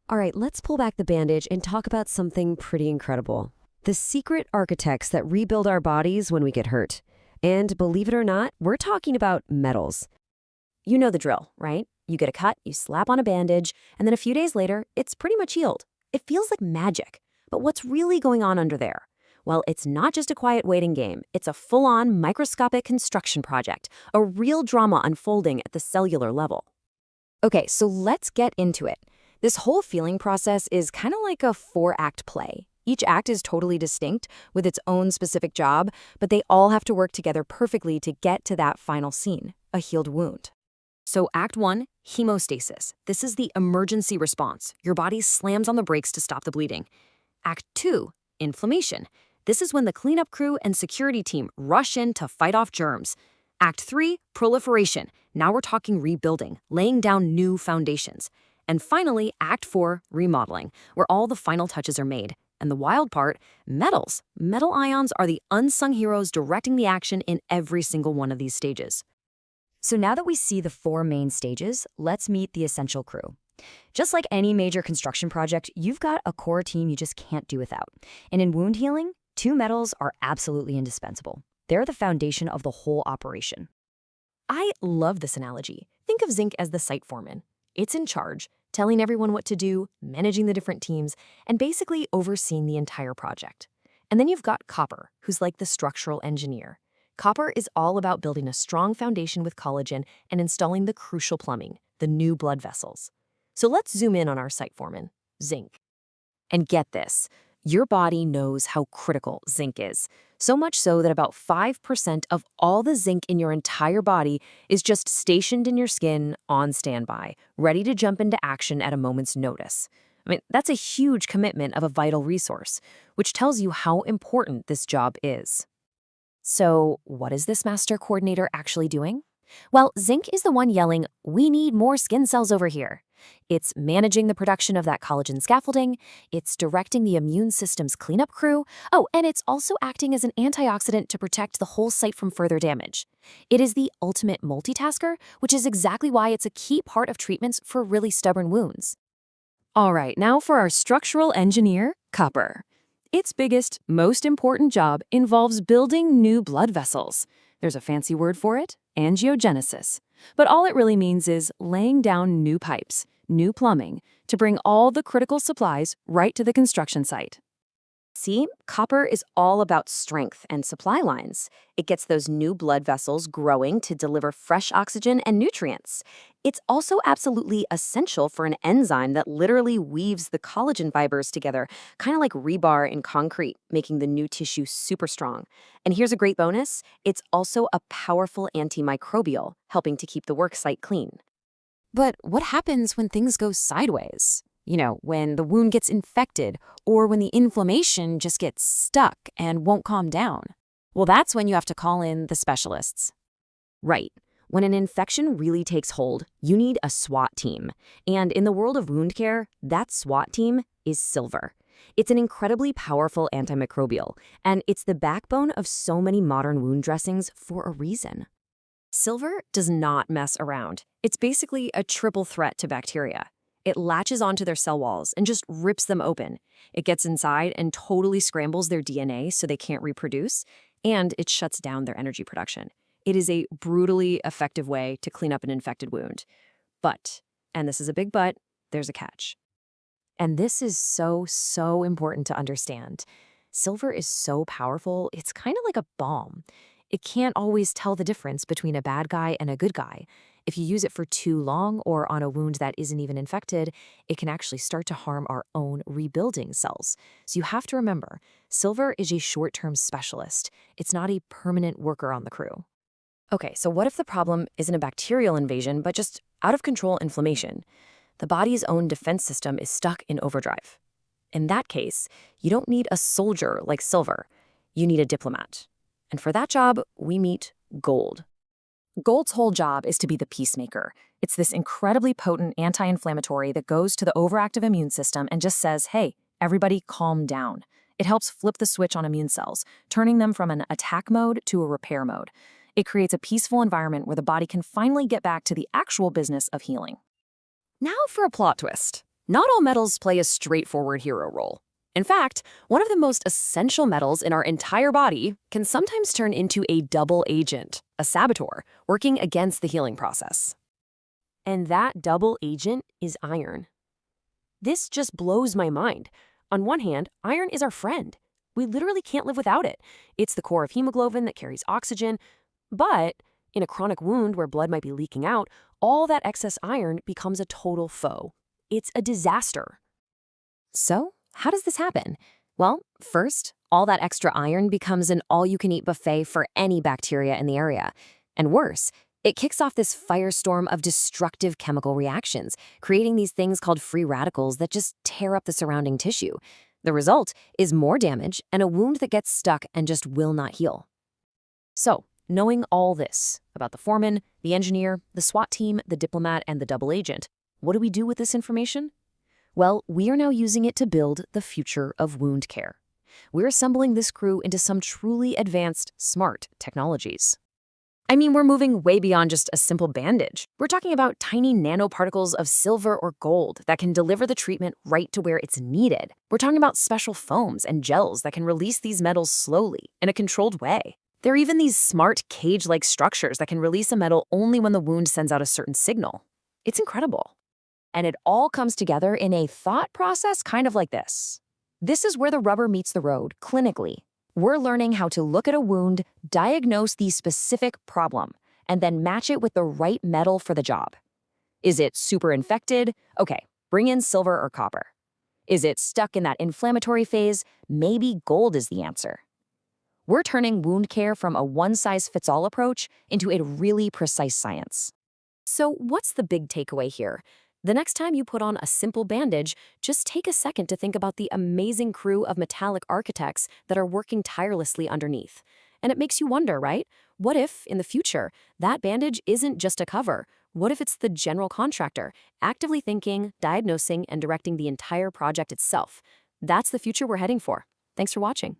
All right, let's pull back the bandage and talk about something pretty incredible. The secret architects that rebuild our bodies when we get hurt. And believe it or not, we're talking about metals. You know the drill, right? You get a cut, you slap on a bandage, and then a few days later, it's pretty much healed. It feels like magic. But what's really going on under there? Well, it's not just a quiet waiting game. It's a full-on microscopic construction project, a real drama unfolding at the cellular level. Okay, so let's get into it. This whole feeling process is kind of like a four-act play. Each act is totally distinct with its own specific job, but they all have to work together perfectly to get to that final scene, a healed wound. So Act 1, hemostasis. This is the emergency response. Your body slams on the brakes to stop the bleeding. Act 2, inflammation. This is when the cleanup crew and security team rush in to fight off germs. Act 3, proliferation. Now we're talking rebuilding, laying down new foundations. And finally, Act 4, remodeling, where all the final touches are made. And the wild part, metals. Metal ions are the unsung heroes directing the action in every single one of these stages. So now that we see the four main stages, let's meet the essential crew. Just like any major construction project, you've got a core team you just can't do without. And in wound healing, two metals are absolutely indispensable. They're the foundation of the whole operation. I love this analogy. Think of Zinc as the site foreman. It's in charge, telling everyone what to do, managing the different teams, and basically overseeing the entire project. And then you've got Copper, who's like the structural engineer. Copper is all about building a strong foundation with collagen and installing the crucial plumbing, the new blood vessels. So let's zoom in on our site foreman, Zinc. And get this, your body knows how critical zinc is. So much so that about 5% of all the zinc in your entire body is just stationed in your skin on standby, ready to jump into action at a moment's notice. I mean, that's a huge commitment of a vital resource, which tells you how important this job is. So, what is this master coordinator actually doing? Well, Zinc is the one yelling, "We need more skin cells over here." It's managing the production of that collagen scaffolding, it's directing the immune system's cleanup crew, and it's also acting as an antioxidant to protect the whole site from further damage. It is the ultimate multitasker, which is exactly why it's a key part of treatments for really stubborn wounds. All right, now for our structural engineer, Copper. Its biggest, most important job involves building new blood vessels. There's a fancy word for it, angiogenesis. But all it really means is laying down new pipes, new plumbing, to bring all the critical supplies right to the construction site. See, copper is all about strength and supply lines. It gets those new blood vessels growing to deliver fresh oxygen and nutrients. It's also absolutely essential for an enzyme that literally weaves the collagen fibers together, kind of like rebar in concrete, making the new tissue super strong. And here's a great bonus, it's also a powerful antimicrobial, helping to keep the work site clean. But what happens when things go sideways? When the wound gets infected or when the inflammation just gets stuck and won't calm down. Well, that's when you have to call in the specialists. Right. When an infection really takes hold, you need a SWAT team. And in the world of wound care, that SWAT team is silver. It's an incredibly powerful antimicrobial, and it's the backbone of so many modern wound dressings for a reason. Silver does not mess around. It's basically a triple threat to bacteria. It latches onto their cell walls and just rips them open. It gets inside and totally scrambles their DNA so they can't reproduce, and it shuts down their energy production. It is a brutally effective way to clean up an infected wound. But, and this is a big but, there's a catch. And this is so important to understand. Silver is so powerful, it's kind of like a bomb. It can't always tell the difference between a bad guy and a good guy. If you use it for too long or on a wound that isn't even infected, it can actually start to harm our own rebuilding cells. So you have to remember, silver is a short-term specialist. It's not a permanent worker on the crew. Okay, so what if the problem isn't a bacterial invasion, but just out-of-control inflammation? The body's own defense system is stuck in overdrive. In that case, you don't need a soldier like silver. You need a diplomat. And for that job, we meet gold. Gold's whole job is to be the peacemaker. It's this incredibly potent anti-inflammatory that goes to the overactive immune system and just says, hey, everybody calm down. It helps flip the switch on immune cells, turning them from an attack mode to a repair mode. It creates a peaceful environment where the body can finally get back to the actual business of healing. Now for a plot twist. Not all metals play a straightforward hero role. In fact, one of the most essential metals in our entire body can sometimes turn into a double agent, a saboteur, working against the healing process. And that double agent is iron. This just blows my mind. On one hand, iron is our friend. We literally can't live without it. It's the core of hemoglobin that carries oxygen. But in a chronic wound where blood might be leaking out, all that excess iron becomes a total foe. It's a disaster. So, how does this happen? Well, first, all that extra iron becomes an all-you-can-eat buffet for any bacteria in the area. And worse, it kicks off this firestorm of destructive chemical reactions, creating these things called free radicals that just tear up the surrounding tissue. The result is more damage and a wound that gets stuck and just will not heal. So, knowing all this about the foreman, the engineer, the SWAT team, the diplomat, and the double agent, what do we do with this information? Well, we are now using it to build the future of wound care. We're assembling this crew into some truly advanced, smart technologies. I mean, we're moving way beyond just a simple bandage. We're talking about tiny nanoparticles of silver or gold that can deliver the treatment right to where it's needed. We're talking about special foams and gels that can release these metals slowly, in a controlled way. There are even these smart cage-like structures that can release a metal only when the wound sends out a certain signal. It's incredible. And it all comes together in a thought process kind of like this. This is where the rubber meets the road, clinically. We're learning how to look at a wound, diagnose the specific problem, and then match it with the right metal for the job. Is it super infected? Okay, bring in silver or copper. Is it stuck in that inflammatory phase? Maybe gold is the answer. We're turning wound care from a one-size-fits-all approach into a really precise science. So what's the big takeaway here? The next time you put on a simple bandage, just take a second to think about the amazing crew of metallic architects that are working tirelessly underneath. And it makes you wonder, right? What if, in the future, that bandage isn't just a cover? What if it's the general contractor, actively thinking, diagnosing, and directing the entire project itself? That's the future we're heading for. Thanks for watching.